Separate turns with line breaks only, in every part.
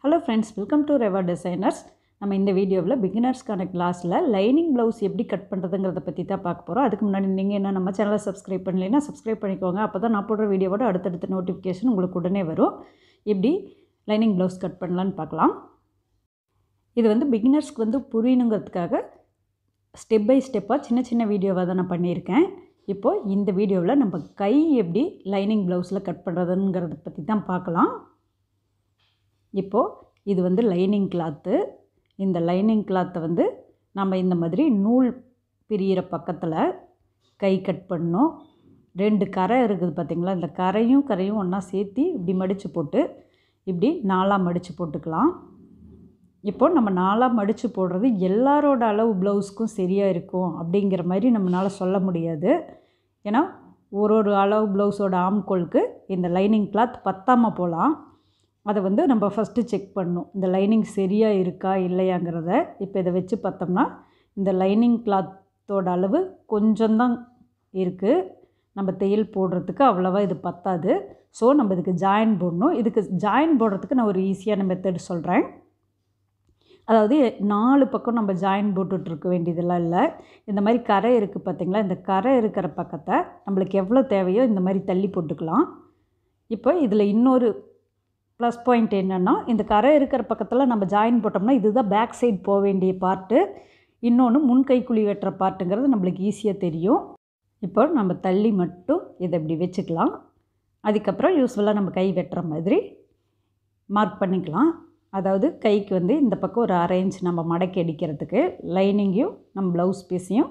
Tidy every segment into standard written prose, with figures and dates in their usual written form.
Hello friends, welcome to Reva Designers. நம்ம இந்த வீடியோவில் பிகினர்ஸ்க்கான கிளாஸில் லைனிங் ப்ளவுஸ் எப்படி கட் பண்ணுறதுங்கிறத பற்றி தான் பார்க்க போகிறோம். அதுக்கு முன்னாடி நீங்கள் என்ன நம்ம சேனலை சப்ஸ்கிரைப் பண்ணலைன்னா சப்ஸ்கிரைப் பண்ணிக்கோங்க. அப்போ தான் நான் போடுற வீடியோவோட அடுத்தடுத்த நோட்டிஃபிகேஷன் உங்களுக்கு உடனே வரும். எப்படி லைனிங் ப்ளவுஸ் கட் பண்ணலான்னு பார்க்கலாம். இது வந்து பிகினர்ஸ்க்கு வந்து புரியணுங்கிறதுக்காக ஸ்டெப் பை ஸ்டெப்பாக சின்ன சின்ன வீடியோவாக தான் நான் பண்ணியிருக்கேன். இப்போது இந்த வீடியோவில் நம்ம கை எப்படி லைனிங் ப்ளவுஸில் கட் பண்ணுறதுங்கிறத பற்றி தான் பார்க்கலாம். இப்போது இது வந்து லைனிங் கிளாத்து. இந்த லைனிங் கிளாத்தை வந்து நம்ம இந்த மாதிரி நூல் பிரிகிற பக்கத்தில் கை கட் பண்ணணும். 2 கரை இருக்குது பார்த்திங்களா, இந்த கரையும் ஒன்றா சேர்த்து இப்படி மடித்து போட்டு இப்படி 4ஆக மடித்து போட்டுக்கலாம். இப்போது நம்ம 4ஆக மடித்து போடுறது எல்லாரோட அளவு ப்ளவுஸ்க்கும் சரியாக இருக்கும் அப்படிங்கிற மாதிரி நம்மளால் சொல்ல முடியாது. ஏன்னா ஒரு அளவு ப்ளவுஸோட ஆம்கோலுக்கு இந்த லைனிங் கிளாத் பத்தாமல் போகலாம். அதை வந்து நம்ம ஃபஸ்ட்டு செக் பண்ணணும், இந்த லைனிங் சரியாக இருக்கா இல்லையாங்கிறத. இப்போ இதை வச்சு பார்த்தோம்னா இந்த லைனிங் கிளாத்தோட அளவு கொஞ்சம்தான் இருக்குது. நம்ம தையல் போடுறதுக்கு அவ்வளோவா இது பத்தாது. ஸோ நம்ம இதுக்கு ஜாயின் போடணும். இதுக்கு ஜாயின் போடுறதுக்கு நான் ஒரு ஈஸியான மெத்தட் சொல்கிறேன். அதாவது 4 பக்கம் நம்ம ஜாயின் போட்டுட்ருக்க வேண்டியதெல்லாம் இல்லை. இந்த மாதிரி கரை இருக்குது பார்த்திங்களா, இந்த கரை இருக்கிற பக்கத்தை நம்மளுக்கு எவ்வளோ தேவையோ இந்த மாதிரி தள்ளி போட்டுக்கலாம். இப்போ இதில் இன்னொரு ப்ளஸ் பாயிண்ட் என்னென்னா, இந்த கரை இருக்கிற பக்கத்தில் நம்ம ஜாயின் போட்டோம்னா இதுதான் பேக் சைடு போக வேண்டிய பார்ட்டு. இன்னொன்று முன்கைக்குழி வெட்டுற பார்ட்டுங்கிறது நம்மளுக்கு ஈஸியாக தெரியும். இப்போ நம்ம தள்ளி மட்டும் இதை இப்படி வச்சுக்கலாம். அதுக்கப்புறம் யூஸ்ஃபுல்லாக நம்ம கை வெட்டுற மாதிரி மார்க் பண்ணிக்கலாம். அதாவது கைக்கு வந்து இந்த பக்கம் ஒரு 1/2 இன்ச் நம்ம மடக்கி அடிக்கிறதுக்கு லைனிங்கையும் நம்ம ப்ளவுஸ் பீஸையும்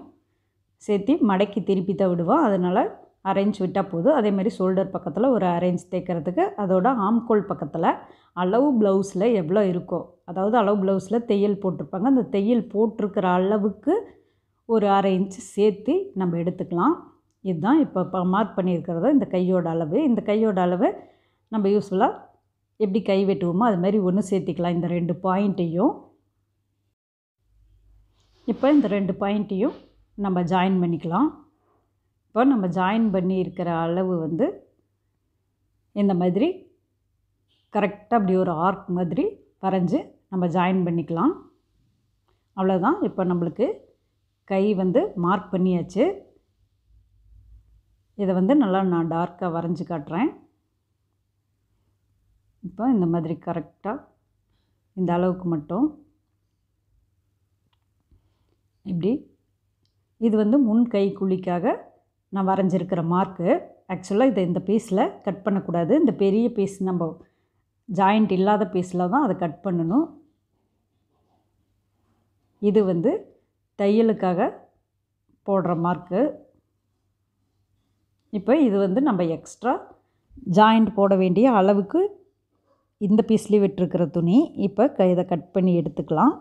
சேர்த்து மடக்கி திருப்பி தான் விடுவோம். அதனால் 1/2 இன்ச் விட்டால் போதும். அதேமாதிரி ஷோல்டர் பக்கத்தில் ஒரு 1/2 இன்ச் தேய்க்கிறதுக்கு அதோட ஆம்கோல் பக்கத்தில் அளவு ப்ளவுஸில் எவ்வளோ இருக்கோ, அதாவது அளவு ப்ளவுஸில் தையல் போட்டிருப்பாங்க, அந்த தையல் போட்டிருக்கிற அளவுக்கு ஒரு 1/2 இன்ச் சேர்த்து நம்ம எடுத்துக்கலாம். இதுதான் இப்போ மார்க் பண்ணியிருக்கிறது இந்த கையோட அளவு. இந்த கையோட அளவு நம்ம யூஸ்ஃபுல்லாக எப்படி கை வெட்டுவோமோ அது மாதிரி ஒன்று சேர்த்திக்கலாம். இந்த 2 பாயிண்ட்டையும் இப்போ இந்த 2 பாயிண்ட்டையும் நம்ம ஜாயின் பண்ணிக்கலாம். இப்போ நம்ம ஜாயின் பண்ணி இருக்கிற அளவு வந்து இந்த மாதிரி கரெக்டாக அப்படி ஒரு ஆர்க் மாதிரி வரைஞ்சி நம்ம ஜாயின் பண்ணிக்கலாம். அவ்வளோதான். இப்போ நம்மளுக்கு கை வந்து மார்க் பண்ணியாச்சு. இதை வந்து நல்லா நான் டார்க்காக வரைஞ்சி காட்டுறேன். இப்போ இந்த மாதிரி கரெக்டாக இந்த அளவுக்கு மட்டும் இப்படி. இது வந்து முன் கை குழிக்காக நான் வரைஞ்சிருக்கிற மார்க்கு. ஆக்சுவலாக இதை இந்த பீஸில் கட் பண்ணக்கூடாது. இந்த பெரிய பீஸ் நம்ம ஜாயிண்ட் இல்லாத பீஸில் தான் அதை கட் பண்ணணும். இது வந்து தையலுக்காக போடுற மார்க்கு. இப்போ இது வந்து நம்ம எக்ஸ்ட்ரா ஜாயிண்ட் போட வேண்டிய அளவுக்கு இந்த பீஸ்லேயே விட்டுருக்கிற துணி. இப்போ இதை கட் பண்ணி எடுத்துக்கலாம்.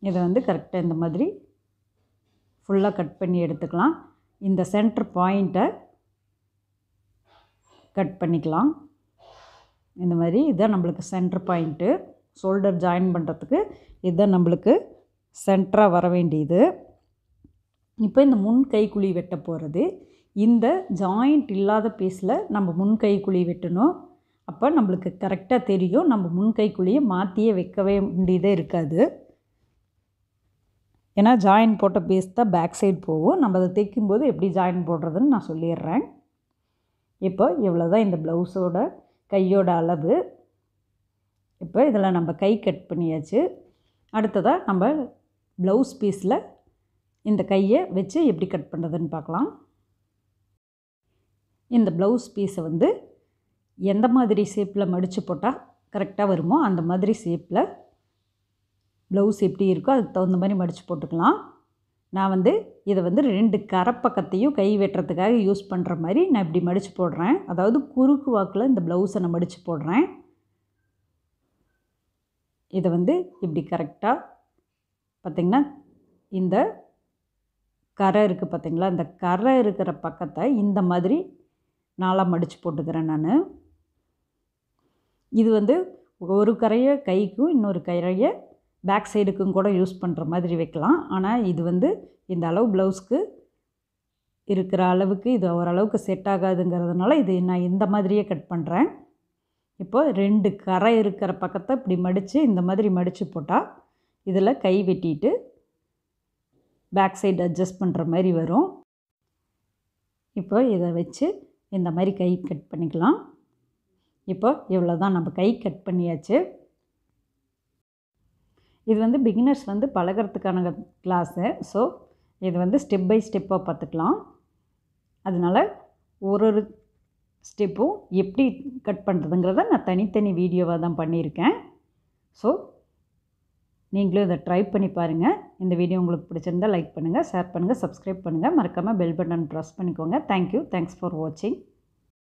இதை வந்து கரெக்டாக இந்த மாதிரி ஃபுல்லாக கட் பண்ணி எடுத்துக்கலாம். இந்த சென்டர் பாயிண்ட்டை கட் பண்ணிக்கலாம். இந்த மாதிரி இதுதான் நம்மளுக்கு சென்டர் பாயிண்ட்டு. ஷோல்டர் ஜாயின் பண்ணுறதுக்கு இதுதான் நம்மளுக்கு சென்டராக வர வேண்டியது. இப்போ இந்த முன் கைக்குழி வெட்ட போகிறது இந்த ஜாயிண்ட் இல்லாத பீஸில் நம்ம முன் கைக்குழி வெட்டணும். அப்போ நம்மளுக்கு கரெக்டாக தெரியும். நம்ம முன் கைக்குழியை மாற்றியே வைக்கவே வேண்டியதே இருக்காது. ஏன்னா ஜாயின் போட்ட பீஸ் தான் பேக் சைடு போகும். நம்ம அதை தைக்கும்போது எப்படி ஜாயின் போடுறதுன்னு நான் சொல்லிடுறேன். இப்போ இவ்வளோ தான் இந்த ப்ளவுஸோட கையோட அளவு. இப்போ இதில் நம்ம கை கட் பண்ணியாச்சு. அடுத்ததாக நம்ம ப்ளவுஸ் பீஸில் இந்த கையை வச்சு எப்படி கட் பண்ணுறதுன்னு பார்க்கலாம். இந்த ப்ளவுஸ் பீஸை வந்து எந்த மாதிரி ஷேப்பில் மடித்து போட்டால் கரெக்டாக வருமோ அந்த மாதிரி ஷேப்பில் ப்ளவுஸ் எப்படி இருக்கோ அதுக்கு தகுந்த மாதிரி மடித்து போட்டுக்கலாம். நான் வந்து இதை வந்து 2 கரை பக்கத்தையும் கை வெட்டுறதுக்காக யூஸ் பண்ணுற மாதிரி நான் இப்படி மடித்து போடுறேன். அதாவது குறுக்கு வாக்கில் இந்த ப்ளவுஸை நான் மடித்து போடுறேன். இதை வந்து இப்படி கரெக்டாக பார்த்திங்கன்னா இந்த கரை இருக்குது பார்த்திங்களா, இந்த கரை இருக்கிற பக்கத்தை இந்த மாதிரி 4ஆக மடித்து போட்டுக்கிறேன் நான். இது வந்து ஒரு கரையை கைக்கும் இன்னொரு கரையை பேக் சைடுக்கும் கூட யூஸ் பண்ணுற மாதிரி வைக்கலாம். ஆனால் இது வந்து இந்த அளவு ப்ளவுஸ்க்கு இருக்கிற அளவுக்கு இது ஓரளவுக்கு செட் ஆகாதுங்கிறதுனால இது நான் இந்த மாதிரியே கட் பண்ணுறேன். இப்போ 2 கரை இருக்கிற பக்கத்தை இப்படி மடித்து இந்த மாதிரி மடித்து போட்டால் இதில் கை வெட்டிட்டு பேக் சைடு அட்ஜஸ்ட் பண்ணுற மாதிரி வரும். இப்போ இதை வச்சு இந்த மாதிரி கை கட் பண்ணிக்கலாம். இப்போ இவ்வளோ தான், நம்ம கை கட் பண்ணியாச்சு. இது வந்து பிகினர்ஸ் வந்து பழகிறதுக்கான கிளாஸு. ஸோ இது வந்து ஸ்டெப் பை ஸ்டெப்பாக பார்த்துக்கலாம். அதனால் ஒரு ஸ்டெப்பும் எப்படி கட் பண்ணுறதுங்கிறத நான் தனித்தனி வீடியோவாக தான் பண்ணியிருக்கேன். ஸோ நீங்களும் இதை ட்ரை பண்ணி பாருங்கள். இந்த வீடியோ உங்களுக்கு பிடிச்சிருந்தால் லைக் பண்ணுங்கள், ஷேர் பண்ணுங்கள், சப்ஸ்கிரைப் பண்ணுங்கள். மறக்காமல் பெல் பட்டன் ப்ரெஸ் பண்ணிக்கோங்க. தேங்க்யூ. தேங்க்ஸ் ஃபார் வாட்சிங்.